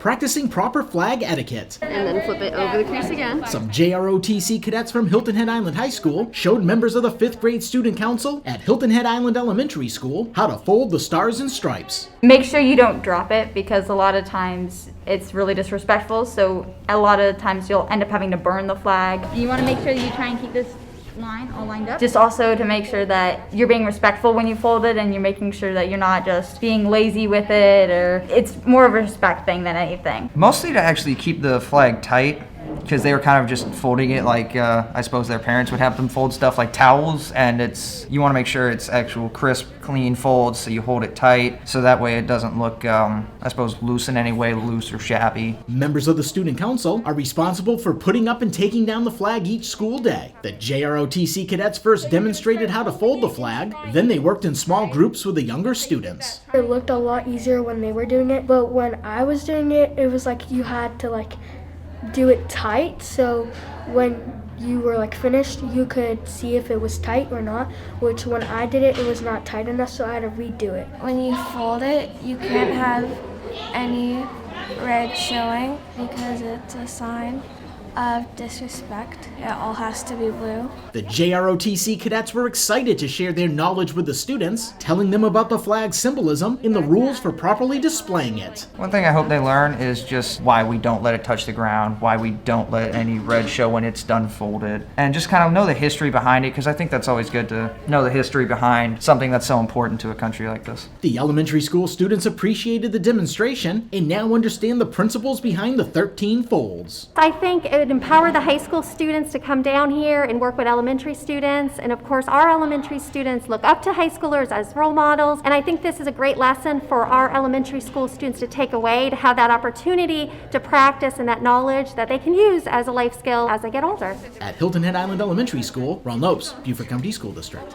practicing proper flag etiquette. And then flip it over the crease again. Some JROTC cadets from Hilton Head Island High School showed members of the 5th grade student council at Hilton Head Island Elementary School how to fold the stars and stripes. Make sure you don't drop it, because a lot of times it's really disrespectful, so a lot of times you'll end up having to burn the flag. You want to make sure that you try and keep this line all lined up. Just also to make sure that you're being respectful when you fold it, and you're making sure that you're not just being lazy with it, or it's more of a respect thing than anything. Mostly to actually keep the flag tight, because they were kind of just folding it like I suppose their parents would have them fold stuff like towels, and you want to make sure it's actual crisp, clean folds, so you hold it tight, so that way it doesn't look, I suppose, loose in any way, loose or shabby. Members of the student council are responsible for putting up and taking down the flag each school day. The JROTC cadets first demonstrated how to fold the flag, then they worked in small groups with the younger students. It looked a lot easier when they were doing it, but when I was doing it, it was like you had to do it tight, so when you were finished, you could see if it was tight or not, which when I did it, it was not tight enough, so I had to redo it. When you fold it, you can't have any red showing because it's a sign of disrespect. It all has to be blue. The JROTC cadets were excited to share their knowledge with the students, telling them about the flag's symbolism and the rules for properly displaying it. One thing I hope they learn is just why we don't let it touch the ground, why we don't let any red show when it's done folded, and just kind of know the history behind it, because I think that's always good to know the history behind something that's so important to a country like this. The elementary school students appreciated the demonstration and now understand the principles behind the 13 folds. I think it would empower the high school students to come down here and work with elementary students, and of course our elementary students look up to high schoolers as role models, and I think this is a great lesson for our elementary school students to take away, to have that opportunity to practice and that knowledge that they can use as a life skill as they get older. At Hilton Head Island Elementary School, Ron Lopes, Beaufort County School District.